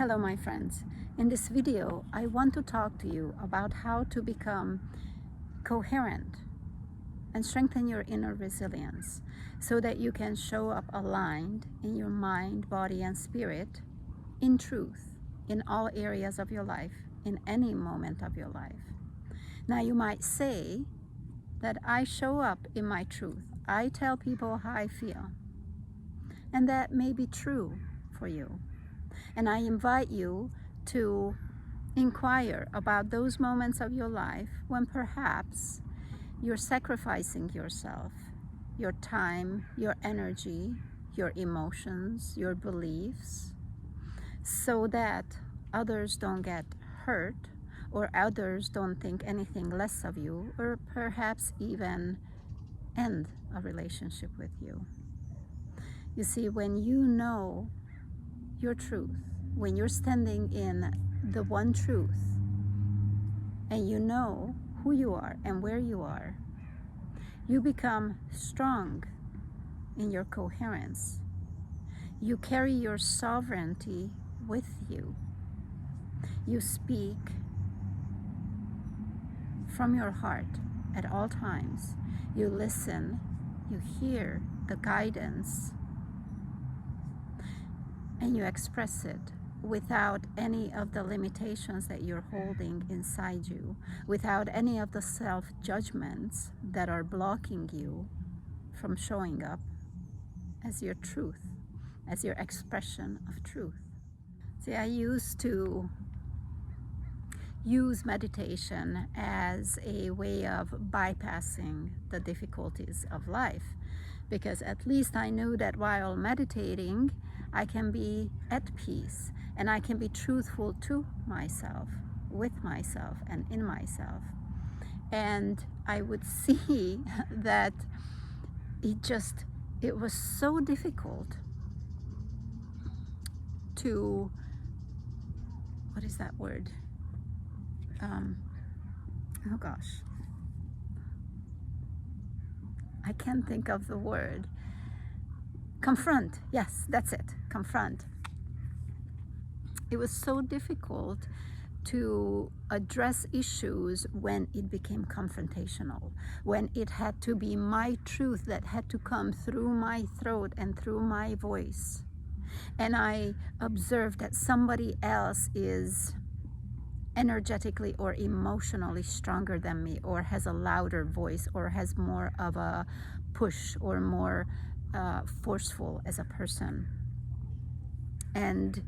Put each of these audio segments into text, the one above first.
Hello my friends. In this video I want to talk to you about how to become coherent and strengthen your inner resilience so that you can show up aligned in your mind, body and spirit in truth in all areas of your life, in any moment of your life. Now you might say that I show up in my truth. I tell people how I feel. And that may be true for you. And I invite you to inquire about those moments of your life when perhaps you're sacrificing yourself, your time, your energy, your emotions, your beliefs, so that others don't get hurt or others don't think anything less of you, or perhaps even end a relationship with you. You see, when you know your truth, when you're standing in the one truth and you know who you are and where you are, you become strong in your coherence. You carry your sovereignty with you. You speak from your heart at all times. You listen, you hear the guidance, and you express it without any of the limitations that you're holding inside you, without any of the self-judgments that are blocking you from showing up as your truth, as your expression of truth. See, I used to use meditation as a way of bypassing the difficulties of life, because at least I knew that while meditating I can be at peace and I can be truthful to myself, with myself and in myself. And I would see that it was so difficult to, what is that word? Oh gosh, I can't think of the word. Confront. Yes, that's it. Confront. It was so difficult to address issues when it became confrontational, when it had to be my truth that had to come through my throat and through my voice. And I observed that somebody else is energetically or emotionally stronger than me, or has a louder voice, or has more of a push, or more forceful as a person. And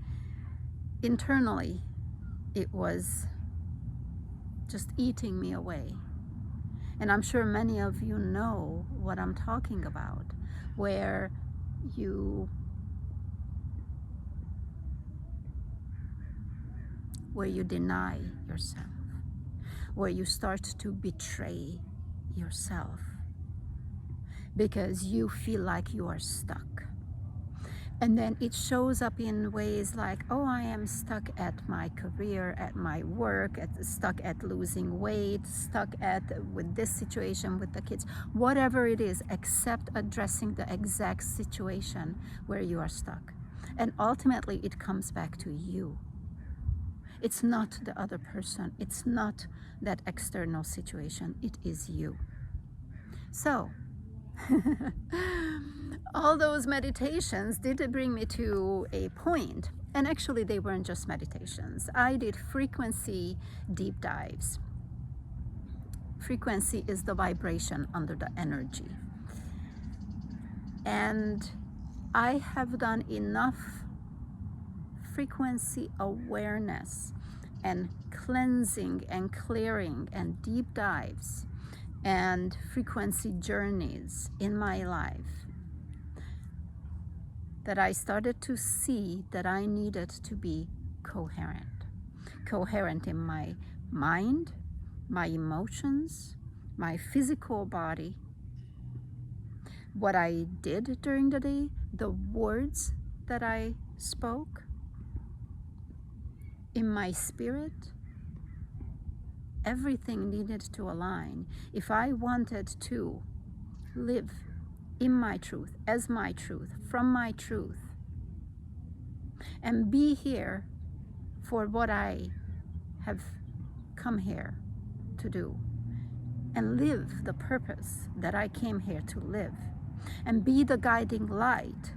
internally it was just eating me away. And I'm sure many of you know what I'm talking about, where you deny yourself, where you start to betray yourself because you feel like you are stuck. And then it shows up in ways like, oh, I am stuck at my career, at my work, stuck at losing weight, stuck with this situation with the kids, whatever it is, except addressing the exact situation where you are stuck. And ultimately it comes back to you. It's not the other person. It's not that external situation. It is you. So, all those meditations did bring me to a point, and actually they weren't just meditations. I did frequency deep dives. Frequency is the vibration under the energy. And I have done enough frequency awareness and cleansing and clearing and deep dives and frequency journeys in my life that I started to see that I needed to be coherent. Coherent in my mind, my emotions, my physical body, what I did during the day, the words that I spoke, in my spirit. Everything needed to align if I wanted to live in my truth, as my truth, from my truth, and be here for what I have come here to do, and live the purpose that I came here to live, and be the guiding light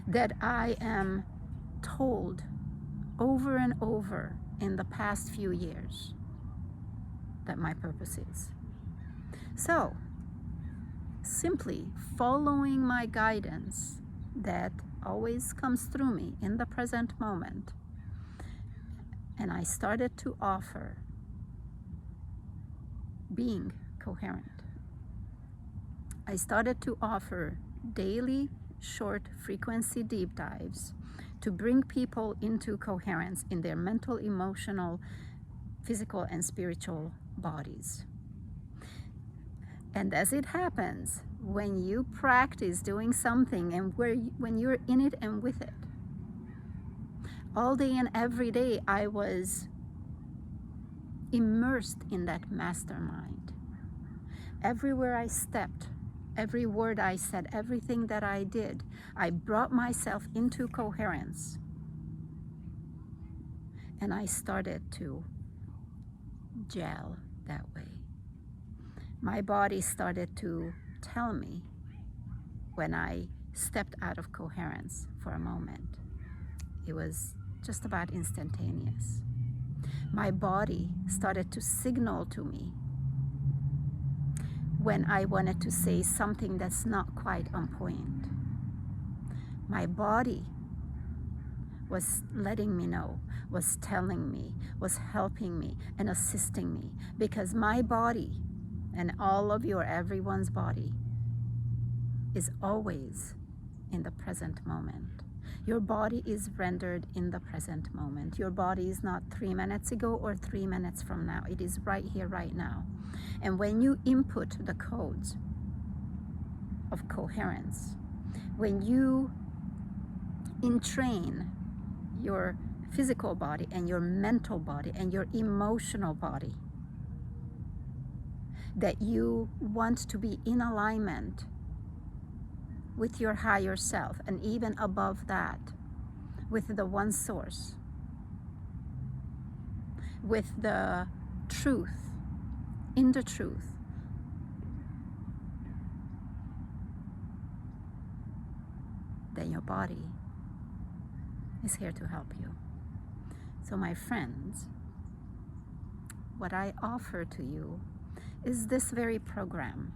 that I am told over and over in the past few years that my purpose is. So, simply following my guidance that always comes through me in the present moment, and I started to offer being coherent. I started to offer daily short frequency deep dives to bring people into coherence in their mental, emotional, physical, and spiritual bodies. And as it happens, when you practice doing something and when you're in it and with it, all day and every day I was immersed in that mastermind. Everywhere I stepped, every word I said, everything that I did, I brought myself into coherence. And I started to gel that way. My body started to tell me when I stepped out of coherence for a moment. It was just about instantaneous. My body started to signal to me when I wanted to say something that's not quite on point. My body was letting me know, was telling me, was helping me and assisting me, because my body and all of everyone's body is always in the present moment. Your body is rendered in the present moment. Your body is not 3 minutes ago or 3 minutes from now. It is right here, right now. And when you input the codes of coherence, when you entrain your physical body and your mental body and your emotional body, that you want to be in alignment with your higher self, and even above that, with the one source, with the truth, in the truth, then your body is here to help you. So my friends, what I offer to you is this very program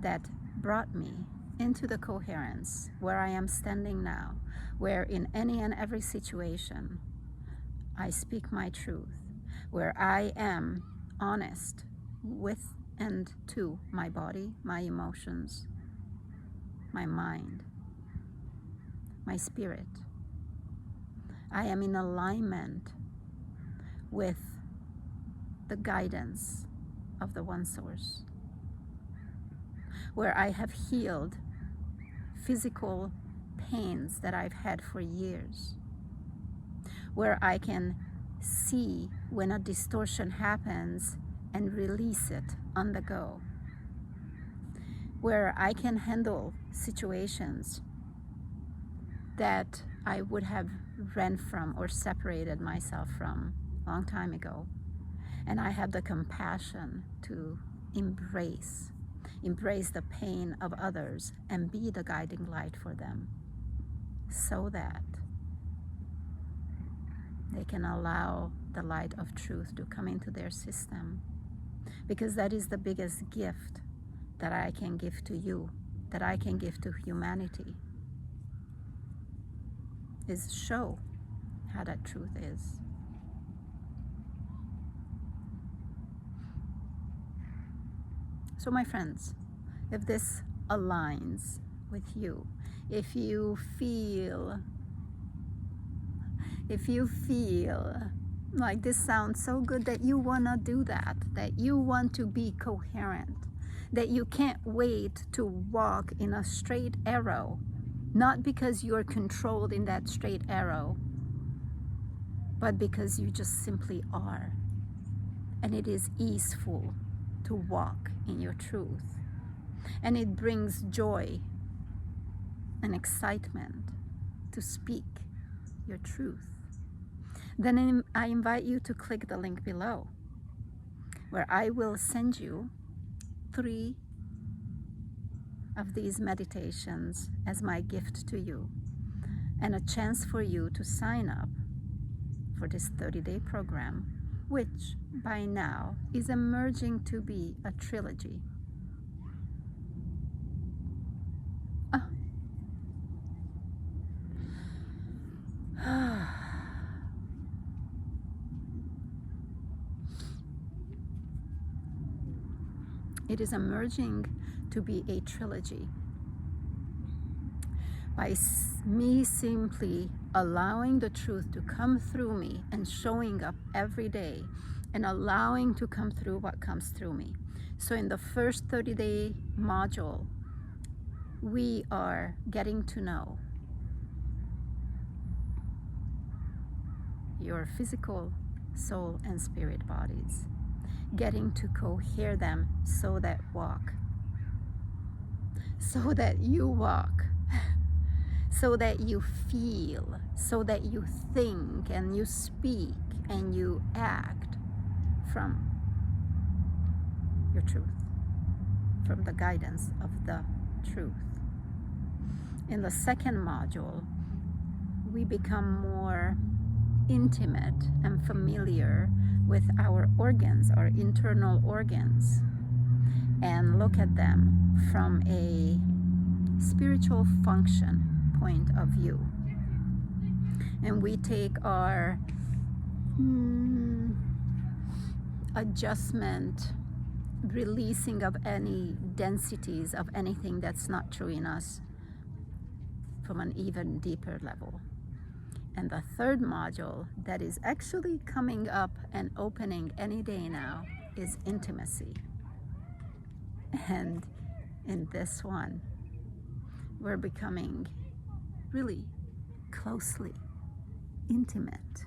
that brought me into the coherence where I am standing now, where in any and every situation I speak my truth, where I am honest with and to my body, my emotions, my mind, my spirit. I am in alignment with the guidance of the one source, where I have healed physical pains that I've had for years, where I can see when a distortion happens and release it on the go, where I can handle situations that I would have ran from or separated myself from a long time ago. And I have the compassion to embrace the pain of others and be the guiding light for them, so that they can allow the light of truth to come into their system. Because that is the biggest gift that I can give to you, that I can give to humanity, is show how that truth is. So my friends, if this aligns with you, if you feel like this sounds so good that you want to do that you want to be coherent, that you can't wait to walk in a straight arrow, not because you're controlled in that straight arrow, but because you just simply are. And it is easeful to walk in your truth. And it brings joy and excitement to speak your truth. then I invite you to click the link below, where I will send you 3 of these meditations as my gift to you, and a chance for you to sign up for this 30-day program, which by now is emerging to be a trilogy. It is emerging to be a trilogy by me simply allowing the truth to come through me and showing up every day and allowing to come through what comes through me. So in the first 30-day module, we are getting to know your physical, soul, and spirit bodies, getting to cohere them so that you walk, so that you feel, so that you think and you speak and you act from your truth, from the guidance of the truth. In the second module, we become more intimate and familiar with our organs, our internal organs, and look at them from a spiritual function point of view. And we take our adjustment, releasing of any densities of anything that's not true in us from an even deeper level. And the third module that is actually coming up and opening any day now is intimacy. And in this one, we're becoming really closely intimate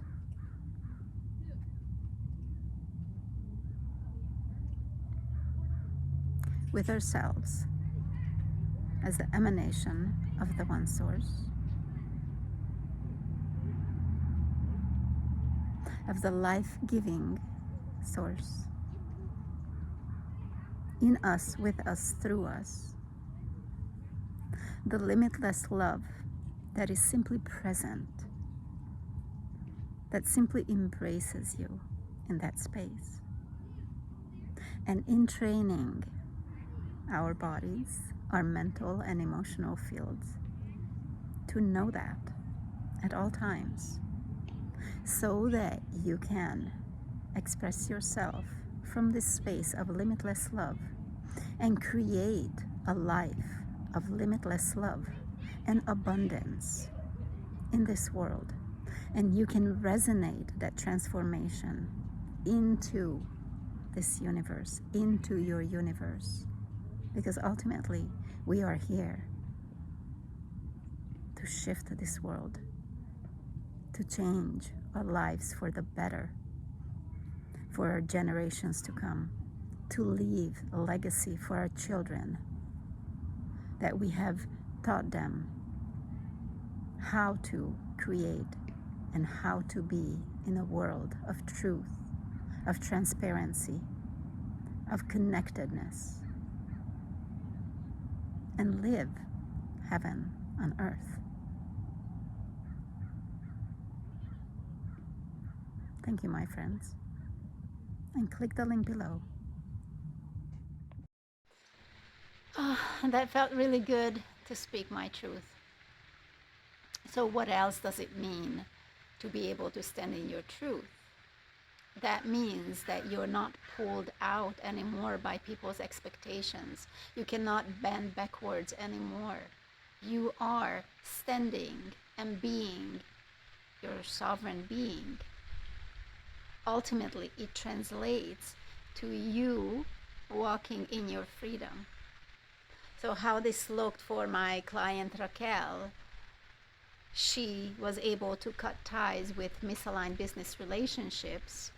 with ourselves as the emanation of the One Source, of the life-giving Source, in us, with us, through us, the limitless love that is simply present, that simply embraces you in that space. And in training our bodies, our mental and emotional fields, to know that at all times, so that you can express yourself from this space of limitless love and create a life of limitless love and abundance in this world. And you can resonate that transformation into this universe, into your universe. Because ultimately, we are here to shift this world, to change our lives for the better, for our generations to come, to leave a legacy for our children, that we have taught them how to create and how to be in a world of truth, of transparency, of connectedness, and live heaven on earth. Thank you, my friends. And click the link below. And that felt really good to speak my truth. So what else does it mean to be able to stand in your truth? That means that you're not pulled out anymore by people's expectations. You cannot bend backwards anymore. You are standing and being your sovereign being. Ultimately, it translates to you walking in your freedom. So how this looked for my client Raquel, she was able to cut ties with misaligned business relationships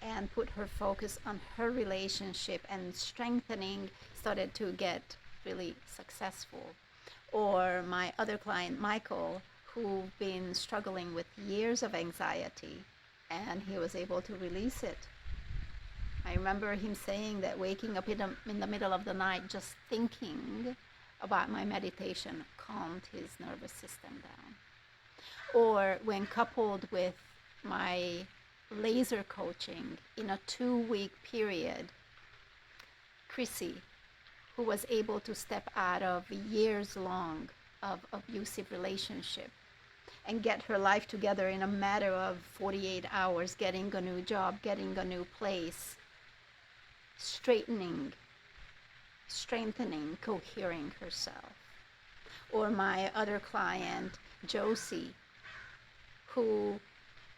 and put her focus on her relationship, and strengthening started to get really successful. Or my other client, Michael, who've been struggling with years of anxiety and he was able to release it. I remember him saying that waking up in the middle of the night just thinking about my meditation calmed his nervous system down. Or when coupled with my laser coaching in a 2-week period, Chrissy, who was able to step out of years long of abusive relationship and get her life together in a matter of 48 hours, getting a new job, getting a new place, straightening, strengthening, cohering herself. Or my other client, Josie, who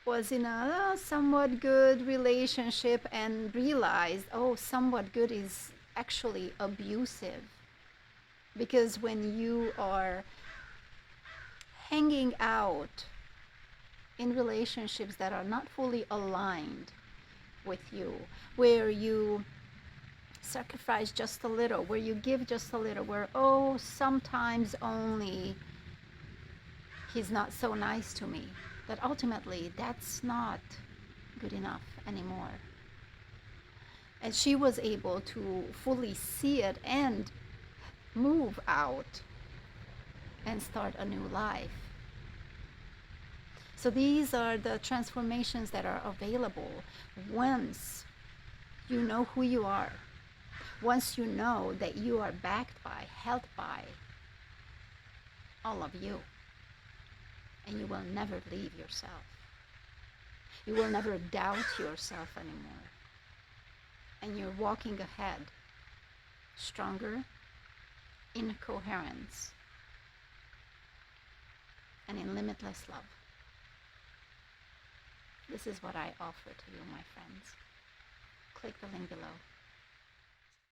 was in a somewhat good relationship and realized, oh, somewhat good is actually abusive. Because when you are hanging out in relationships that are not fully aligned with you, where you sacrifice just a little, where you give just a little, where, oh, sometimes only he's not so nice to me, that ultimately that's not good enough anymore. And she was able to fully see it and move out and start a new life. So these are the transformations that are available once you know who you are, once you know that you are backed by, held by all of you, and you will never leave yourself. You will never doubt yourself anymore. And you're walking ahead, stronger, in coherence, and in limitless love. This is what I offer to you, my friends. Click the link below.